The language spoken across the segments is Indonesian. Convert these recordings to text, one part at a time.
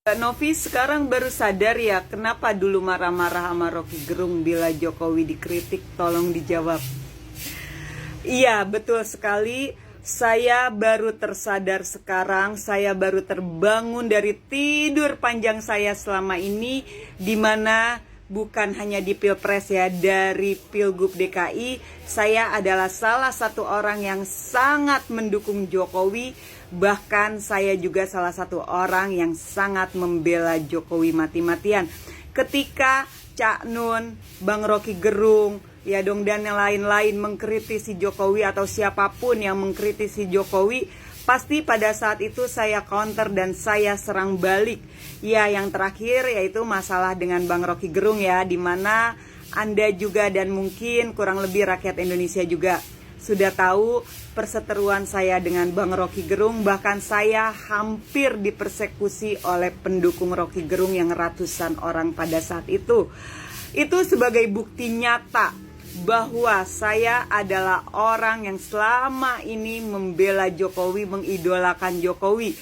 Kak Novi sekarang baru sadar ya kenapa dulu marah-marah sama Rocky Gerung bila Jokowi dikritik, tolong dijawab. Iya, betul sekali. Saya baru tersadar sekarang, saya baru terbangun dari tidur panjang saya selama ini, di mana bukan hanya di Pilpres ya, dari Pilgub DKI, saya adalah salah satu orang yang sangat mendukung Jokowi. Bahkan saya juga salah satu orang yang sangat membela Jokowi mati-matian. Ketika Cak Nun, Bang Rocky Gerung, ya dong, dan yang lain-lain mengkritisi Jokowi atau siapapun yang mengkritisi Jokowi, pasti pada saat itu saya counter dan saya serang balik. Ya, yang terakhir yaitu masalah dengan Bang Rocky Gerung ya, dimana Anda juga dan mungkin kurang lebih rakyat Indonesia juga sudah tahu perseteruan saya dengan Bang Rocky Gerung. Bahkan saya hampir dipersekusi oleh pendukung Rocky Gerung yang ratusan orang pada saat itu. Itu sebagai bukti nyata bahwa saya adalah orang yang selama ini membela Jokowi, mengidolakan Jokowi.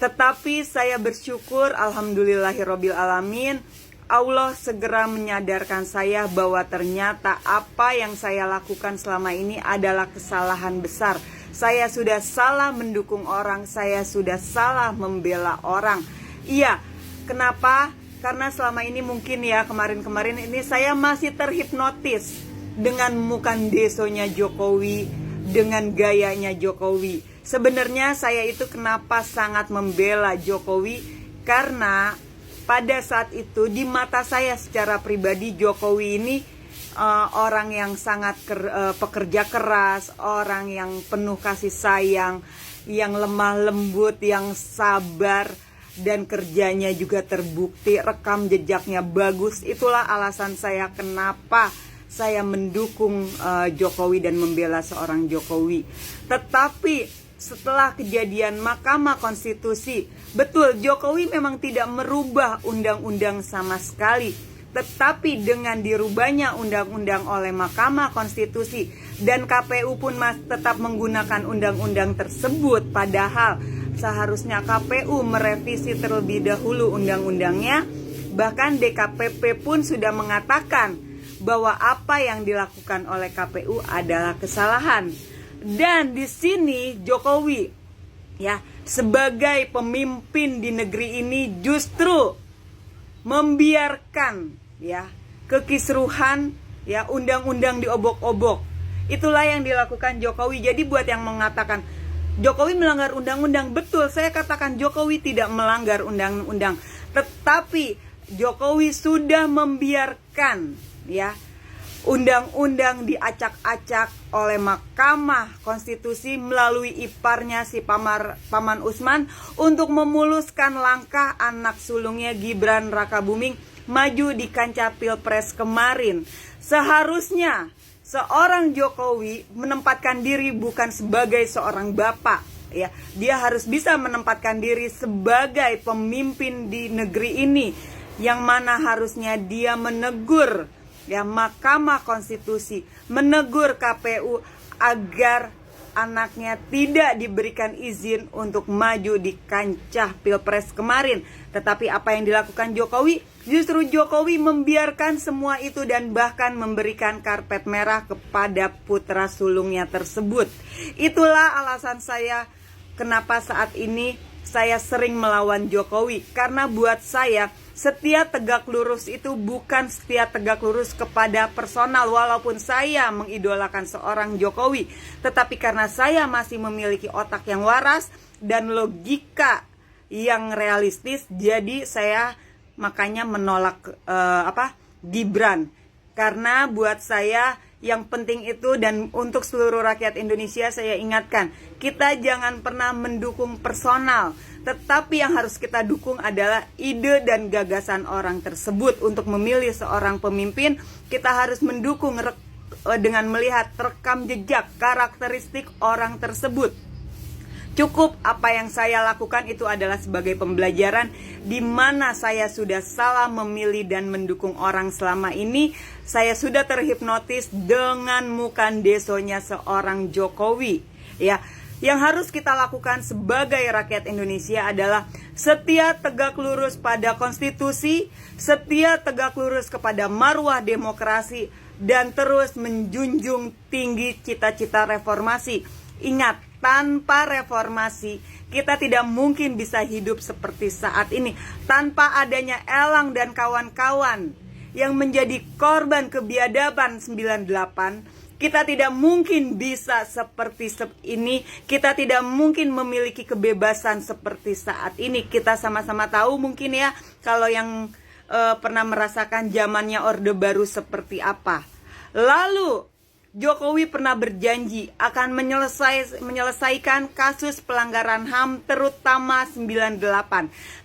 Tetapi saya bersyukur, alhamdulillahirabbil alamin, Allah segera menyadarkan saya bahwa ternyata apa yang saya lakukan selama ini adalah kesalahan besar. Saya sudah salah mendukung orang, saya sudah salah membela orang. Iya, kenapa? Karena selama ini mungkin ya, kemarin-kemarin ini saya masih terhipnotis dengan mukan desonya Jokowi, dengan gayanya Jokowi. Sebenarnya saya itu kenapa sangat membela Jokowi, karena pada saat itu di mata saya secara pribadi Jokowi ini orang yang sangat pekerja keras, orang yang penuh kasih sayang, yang lemah lembut, yang sabar, dan kerjanya juga terbukti, rekam jejaknya bagus. Itulah alasan saya kenapa saya mendukung Jokowi dan membela seorang Jokowi. Tetapi setelah kejadian Mahkamah Konstitusi, betul Jokowi memang tidak merubah undang-undang sama sekali. Tetapi dengan dirubahnya undang-undang oleh Mahkamah Konstitusi dan KPU pun tetap menggunakan undang-undang tersebut, padahal seharusnya KPU merevisi terlebih dahulu undang-undangnya. Bahkan DKPP pun sudah mengatakan bahwa apa yang dilakukan oleh KPU adalah kesalahan. Dan di sini Jokowi ya, sebagai pemimpin di negeri ini justru membiarkan ya kekisruhan, ya undang-undang diobok-obok. Itulah yang dilakukan Jokowi. Jadi buat yang mengatakan Jokowi melanggar undang-undang, betul, saya katakan Jokowi tidak melanggar undang-undang. Tetapi Jokowi sudah membiarkan ya undang-undang diacak-acak oleh Mahkamah Konstitusi melalui iparnya si Paman Usman untuk memuluskan langkah anak sulungnya Gibran Rakabuming maju di kancah Pilpres kemarin. Seharusnya seorang Jokowi menempatkan diri bukan sebagai seorang bapak ya, dia harus bisa menempatkan diri sebagai pemimpin di negeri ini, yang mana harusnya dia menegur ya Mahkamah Konstitusi, menegur KPU agar anaknya tidak diberikan izin untuk maju di kancah Pilpres kemarin. Tetapi apa yang dilakukan Jokowi? Justru Jokowi membiarkan semua itu dan bahkan memberikan karpet merah kepada putra sulungnya tersebut. Itulah alasan saya kenapa saat ini saya sering melawan Jokowi. Karena buat saya setia tegak lurus itu bukan setia tegak lurus kepada personal, walaupun saya mengidolakan seorang Jokowi. Tetapi karena saya masih memiliki otak yang waras dan logika yang realistis, jadi saya makanya menolak Gibran. Karena buat saya yang penting itu, dan untuk seluruh rakyat Indonesia saya ingatkan, kita jangan pernah mendukung personal, tetapi yang harus kita dukung adalah ide dan gagasan orang tersebut. Untuk memilih seorang pemimpin, kita harus mendukung dengan melihat rekam jejak, karakteristik orang tersebut. Cukup apa yang saya lakukan itu adalah sebagai pembelajaran di mana saya sudah salah memilih dan mendukung orang selama ini. Saya sudah terhipnotis dengan mukan desonya seorang Jokowi. Ya, Yang harus kita lakukan sebagai rakyat Indonesia adalah setia tegak lurus pada konstitusi, setia tegak lurus kepada marwah demokrasi, dan terus menjunjung tinggi cita-cita reformasi. Ingat, tanpa reformasi kita tidak mungkin bisa hidup seperti saat ini. Tanpa adanya Elang dan kawan-kawan yang menjadi korban kebiadaban 98, kita tidak mungkin bisa seperti ini. Kita tidak mungkin memiliki kebebasan seperti saat ini. Kita sama-sama tahu mungkin ya, kalau yang pernah merasakan zamannya Orde Baru seperti apa. Lalu Jokowi pernah berjanji akan menyelesaikan kasus pelanggaran HAM terutama 98.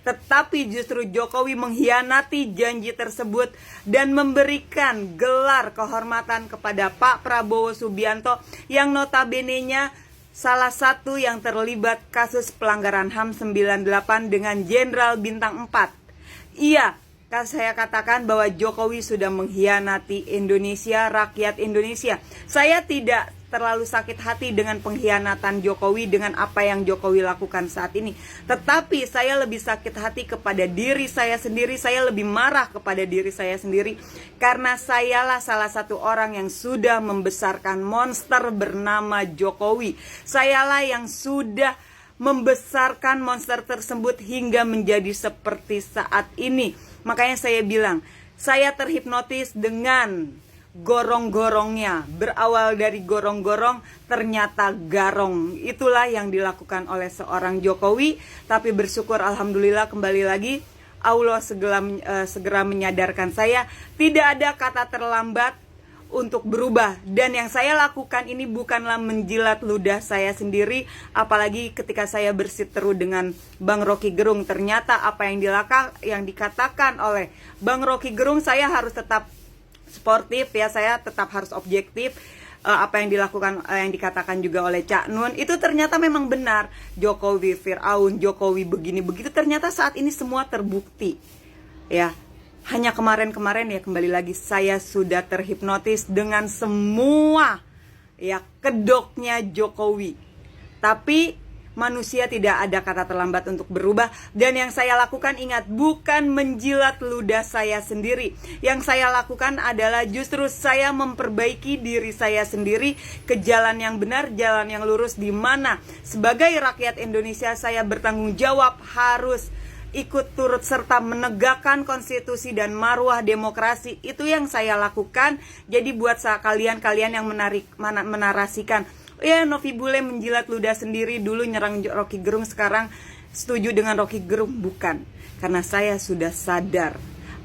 Tetapi justru Jokowi mengkhianati janji tersebut dan memberikan gelar kehormatan kepada Pak Prabowo Subianto yang notabene-nya salah satu yang terlibat kasus pelanggaran HAM 98 dengan Jenderal Bintang 4. Iya, saya katakan bahwa Jokowi sudah mengkhianati Indonesia, rakyat Indonesia. Saya tidak terlalu sakit hati dengan pengkhianatan Jokowi, dengan apa yang Jokowi lakukan saat ini. Tetapi saya lebih sakit hati kepada diri saya sendiri. Saya lebih marah kepada diri saya sendiri, karena sayalah salah satu orang yang sudah membesarkan monster bernama Jokowi. Sayalah yang sudah membesarkan monster tersebut hingga menjadi seperti saat ini. Makanya saya bilang, saya terhipnotis dengan gorong-gorongnya. Berawal dari gorong-gorong, ternyata garong. Itulah yang dilakukan oleh seorang Jokowi. Tapi bersyukur alhamdulillah, kembali lagi Allah segera menyadarkan saya, tidak ada kata terlambat untuk berubah. Dan yang saya lakukan ini bukanlah menjilat ludah saya sendiri, apalagi ketika saya bersiteru dengan Bang Rocky Gerung. Ternyata apa yang dikatakan oleh Bang Rocky Gerung, saya harus tetap sportif ya, saya tetap harus objektif. Apa yang dilakukan, yang dikatakan juga oleh Cak Nun, itu ternyata memang benar. Jokowi Firaun, Jokowi begini begitu, ternyata saat ini semua terbukti ya. Hanya kemarin-kemarin ya, kembali lagi saya sudah terhipnotis dengan semua ya kedoknya Jokowi. Tapi manusia tidak ada kata terlambat untuk berubah. Dan yang saya lakukan, ingat, bukan menjilat ludah saya sendiri. Yang saya lakukan adalah justru saya memperbaiki diri saya sendiri ke jalan yang benar, jalan yang lurus, di mana sebagai rakyat Indonesia saya bertanggung jawab harus ikut turut serta menegakkan konstitusi dan marwah demokrasi. Itu yang saya lakukan. Jadi buat kalian yang menarasikan, ya Novi Bule menjilat ludah sendiri, dulu nyerang Rocky Gerung, sekarang setuju dengan Rocky Gerung. Bukan, karena saya sudah sadar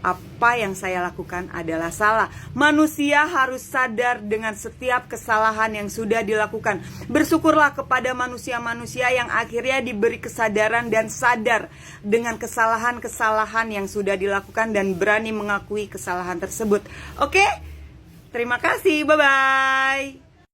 apa yang saya lakukan adalah salah. Manusia harus sadar dengan setiap kesalahan yang sudah dilakukan. Bersyukurlah kepada manusia-manusia yang akhirnya diberi kesadaran dan sadar dengan kesalahan-kesalahan yang sudah dilakukan dan berani mengakui kesalahan tersebut. Oke? Terima kasih, bye-bye.